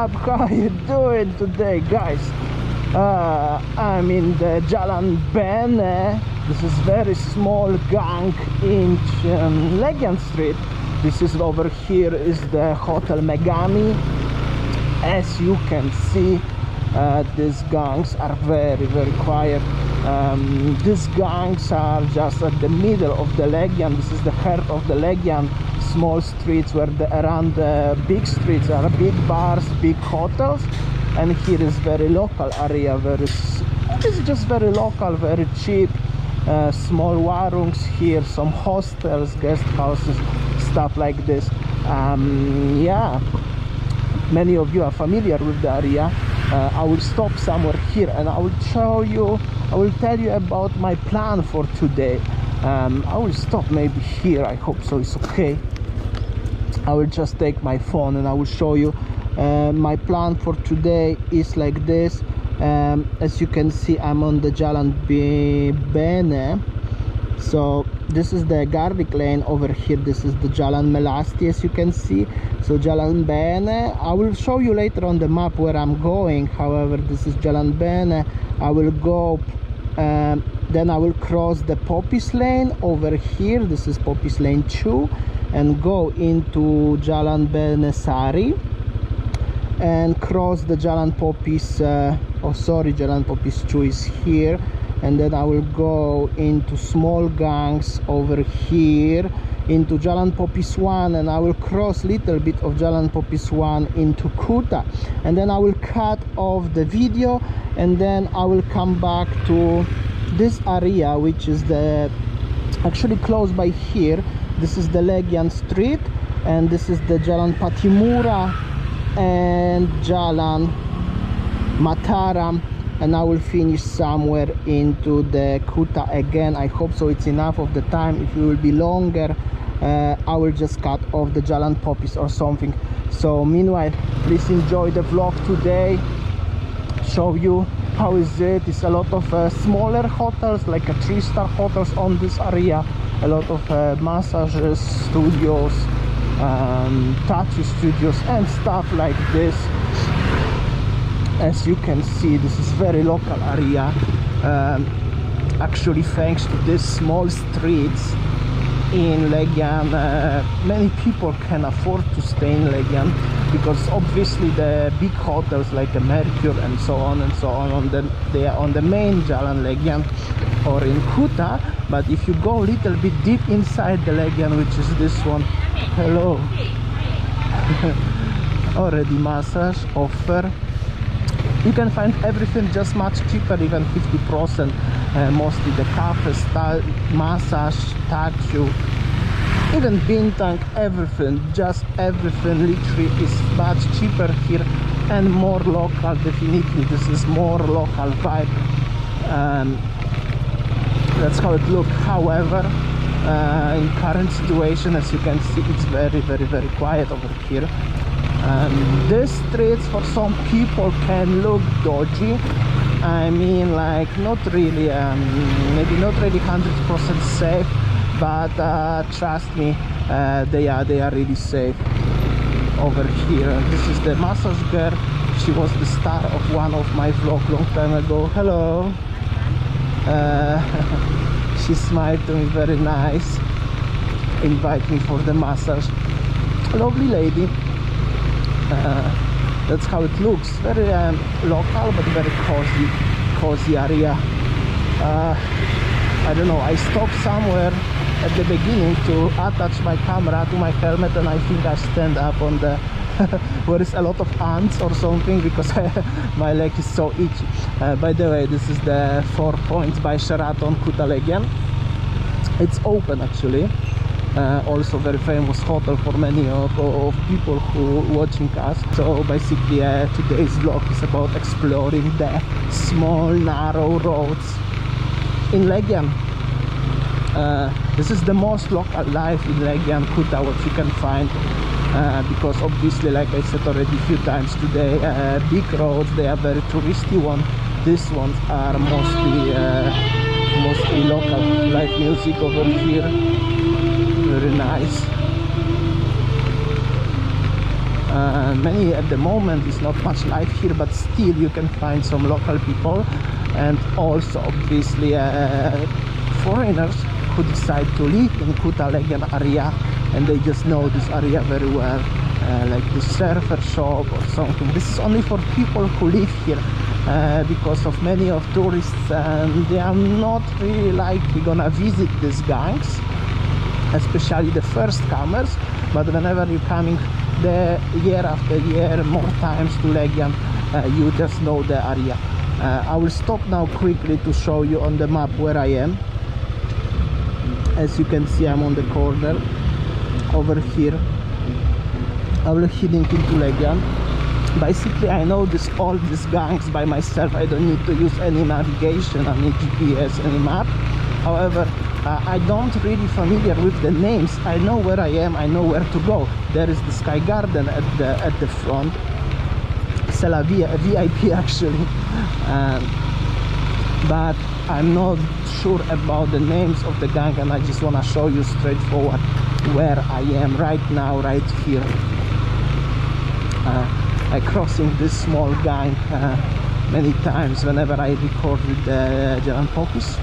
up? How you doing today, guys? I'm in the Jalan Bene. This is very small gang in Legian Street. This is over here is the Hotel Megami. As you can see, these gangs are very quiet. These gangs are just at the middle of the Legian. This is the heart of the Legian. Small streets where around the big streets are big bars, big hotels, and here is very local area. It's just very local, very cheap. Small warungs here, some hostels, guest houses, stuff like this. Yeah, many of you are familiar with the area. I will stop somewhere here and I will show you, I will tell you about my plan for today. I will stop maybe here, I hope so, it's okay. I will just take my phone and I will show you. My plan for today is like this. As you can see, I'm on the Jalan Bene. So this is the Garlic Lane over here. This is the Jalan Melasti, as you can see. So Jalan Bene, I will show you later on the map where I'm going. However, this is Jalan Bene. I will go, then I will cross the Poppies Lane over here. This is Poppies Lane 2, and go into Jalan Bene Sari and cross the Jalan Poppies. Jalan Poppies 2 is here. And then I will go into small gangs over here into Jalan Poppies 1, and I will cross little bit of Jalan Poppies 1 into Kuta, and then I will cut off the video, and then I will come back to this area, which is actually close by here. This is the Legian Street, and this is the Jalan Patimura and Jalan Mataram, and I will finish somewhere into the Kuta again. I hope so it's enough of the time. If it will be longer, I will just cut off the Jalan Poppies or something. So meanwhile, please enjoy the vlog today. Show you how is it. It's a lot of smaller hotels, like a 3-star hotels on this area. A lot of massages, studios, tattoo studios and stuff like this. As you can see, this is very local area. Actually, thanks to these small streets in Legian, many people can afford to stay in Legian, because obviously the big hotels like the Mercure and so on they are on the main Jalan Legian or in Kuta. But if you go a little bit deep inside the Legian, which is this one, hello, already massage offer, you can find everything just much cheaper, even 50%. Mostly the cafe style, massage, tattoo, even bintang, everything, just everything literally is much cheaper here and more local. Definitely this is more local vibe. That's how it looks. However, in current situation, as you can see, it's very quiet over here. These streets for some people can look dodgy. I mean, like not really, maybe not really 100% safe, but trust me, they are really safe over here. This is the massage girl. She was the star of one of my vlog long time ago. Hello. She smiled to me, very nice, invite me for the massage. Lovely lady. That's how it looks. Very local but very cozy area. I don't know, I stopped somewhere at the beginning to attach my camera to my helmet, and I think I stand up on the where is a lot of ants or something, because my leg is so itchy. By the way, this is the 4 Points by Sheraton Kuta Legian. It's open actually. Also very famous hotel for many of people who watching us. So basically today's vlog is about exploring the small narrow roads in Legian. This is the most local life in Legian Kuta what you can find, because obviously, like I said already a few times today, big roads, they are very touristy one. These ones are mostly local. Live music over here, very nice. Many at the moment is not much life here, but still you can find some local people, and also obviously foreigners who decide to live in Kuta Legian area, and they just know this area very well, like the surfer shop or something. This is only for people who live here, because of many of tourists, and they are not really likely gonna visit these gangs, especially the first comers. But whenever you're coming the year after year more times to Legian, you just know the area. I will stop now quickly to show you on the map where I am. As you can see, I'm on the corner over here. I will heading into Legian. Basically, I know all these gangs by myself. I don't need to use any navigation, any GPS, any map. However, I don't really familiar with the names. I know where I am, I know where to go. There is the Sky Garden at the front. C'est la VIP actually, but I'm not sure about the names of the gang, and I just want to show you straightforward where I am right now, right here. I crossing this small gang many times whenever I record with Jalan Popis.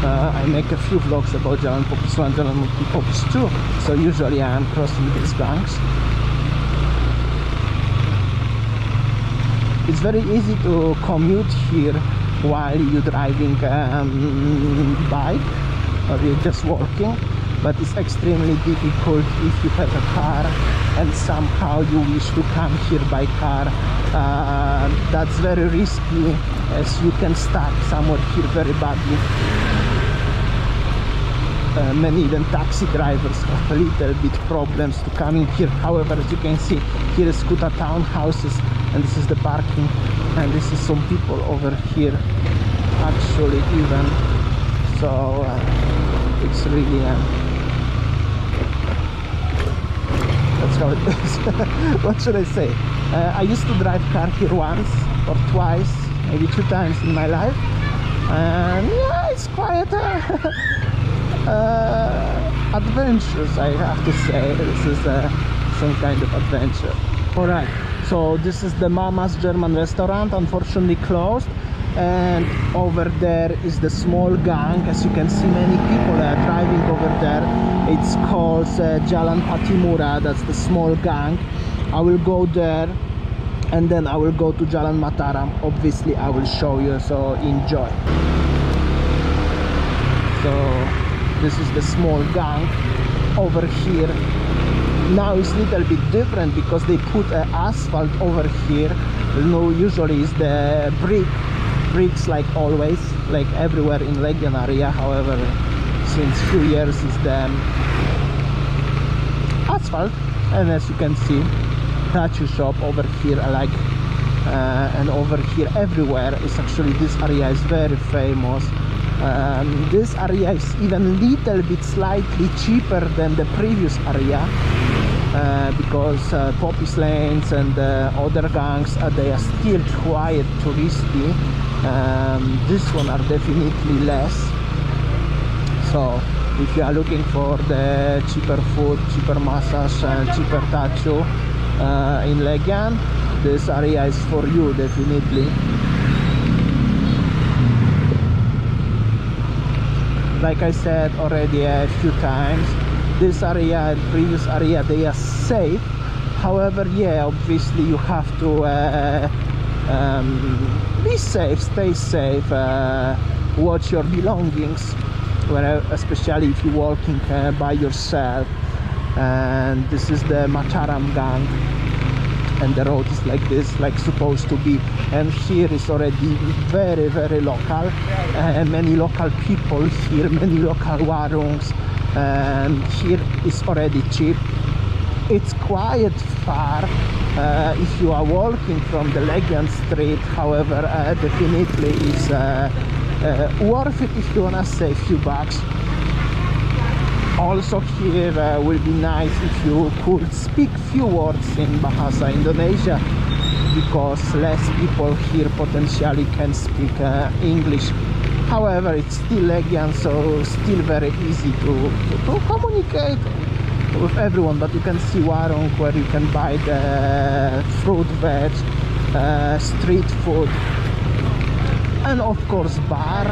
I make a few vlogs about Jalan Popis 1, Jalan Popis 2, so usually I am crossing these gangs. It's very easy to commute here while you're driving bike or you're just walking, but it's extremely difficult if you have a car and somehow you wish to come here by car. That's very risky, as you can stuck somewhere here very badly. Many even taxi drivers have a little bit problems to come in here. However, as you can see, here is Kuta townhouses, and this is the parking, and this is some people over here actually even, so it's really that's how it is. What should I say? I used to drive car here once or twice, maybe 2 times in my life, and yeah, it's quite adventures, I have to say. This is some kind of adventure. Alright, so this is the Mama's German restaurant, unfortunately closed, and over there is the small gang. As you can see, many people are driving over there. It's called Jalan Patimura. That's the small gang. I will go there, and then I will go to Jalan Mataram. Obviously I will show you, so enjoy. So this is the small gang over here. Now it's a little bit different because they put asphalt over here. You know, usually it's the bricks like always, like everywhere in Legian area. However, since few years is the asphalt, and as you can see, tattoo shop over here I like, and over here everywhere is actually, this area is very famous. This area is even little bit slightly cheaper than the previous area, because Popis lanes and other gangs they are still quite touristy. This one are definitely less. So if you are looking for the cheaper food, cheaper massage and cheaper tattoo in Legian, this area is for you definitely. Like I said already a few times, this area and previous area, they are safe. However, yeah, obviously you have to be safe, stay safe, watch your belongings, especially if you're walking by yourself. And this is the Mataram gang, and the road is like this, like supposed to be. And here is already very, very local, many local people here, many local warungs, and here is already cheap. It's quite far if you are walking from the Legian Street. However, definitely it's worth it if you wanna save a few bucks. Also here will be nice if you could speak few words in Bahasa Indonesia, because less people here potentially can speak English. However, it's still Legian, so still very easy to communicate with everyone, but you can see Warung where you can buy the fruit, veg, street food, and of course bar,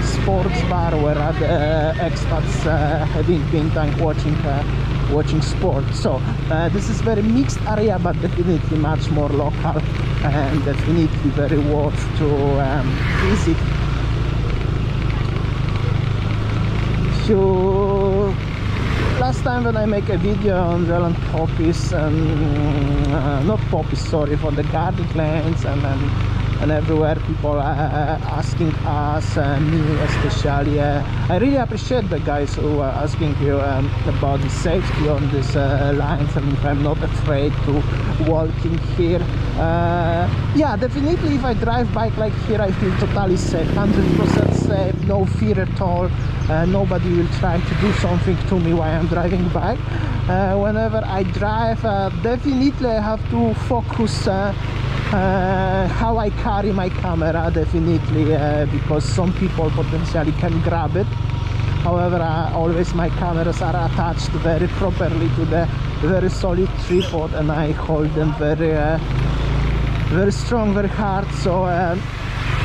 sports bar, where other expats having been time watching sport. So this is very mixed area, but definitely much more local and definitely very worth to visit. So last time when I make a video on Zealand poppies, not poppies, sorry, for the garden lanes and everywhere people are asking us, me especially. I really appreciate the guys who are asking you about the safety on these lines, and if I'm not afraid to walking here. Yeah, definitely if I drive bike like here, I feel totally safe, 100% safe, no fear at all. Nobody will try to do something to me while I'm driving bike. Whenever I drive, definitely I have to focus how I carry my camera, definitely, because some people potentially can grab it. However, always my cameras are attached very properly to the very solid tripod, and I hold them very strong, very hard. So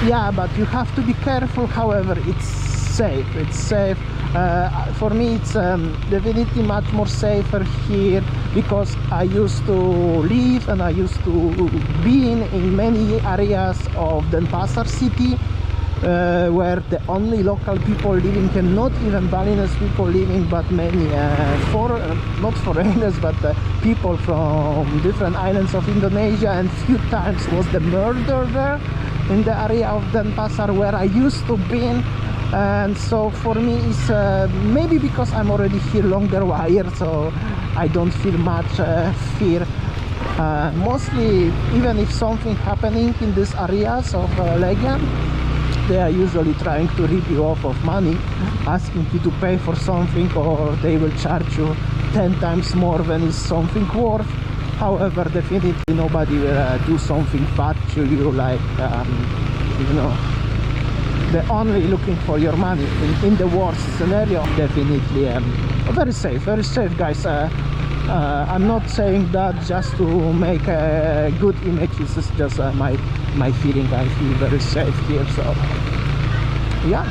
yeah, but you have to be careful. However, it's safe. For me, it's definitely much more safer here, because I used to live and I used to be in many areas of Denpasar city, where the only local people living, and not even Balinese people living, but many not foreigners, but people from different islands of Indonesia, and few times was the murder there in the area of Denpasar where I used to be. And so for me it's maybe because I'm already here longer while, so I don't feel much fear. Mostly, even if something happening in these areas of Legian, they are usually trying to rip you off of money, asking you to pay for something, or they will charge you 10 times more than is something worth. However, definitely nobody will do something bad to you, like you know, they're only looking for your money in the worst scenario. Definitely very safe, guys. I'm not saying that just to make a good image. This is just my feeling. I feel very safe here. So yeah,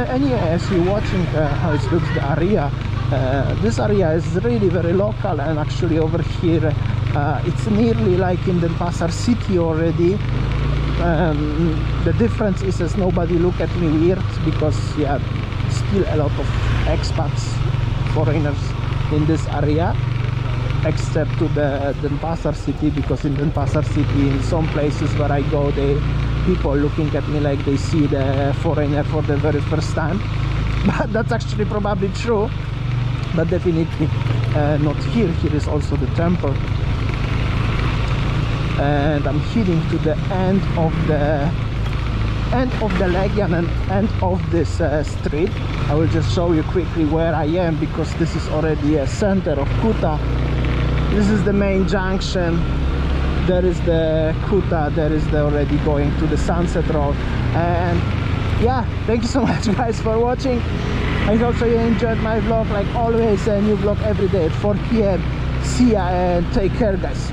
anyway, as you're watching how it looks, the area, this area is really very local, and actually over here it's nearly like in the Denpasar city already. The difference is as nobody look at me weird, because yeah, still a lot of expats, foreigners in this area, except to the Denpasar city, because in Denpasar city, in some places where I go, people looking at me like they see the foreigner for the very first time. But that's actually probably true, but definitely not here. Here is also the temple. And I'm heading to the end of the Legian and end of this street. I will just show you quickly where I am, because this is already a center of Kuta. This is the main junction. There is the Kuta. There is the already going to the Sunset Road. And yeah, thank you so much, guys, for watching. I hope so you enjoyed my vlog. Like always, a new vlog every day at 4 p.m. See ya and take care, guys.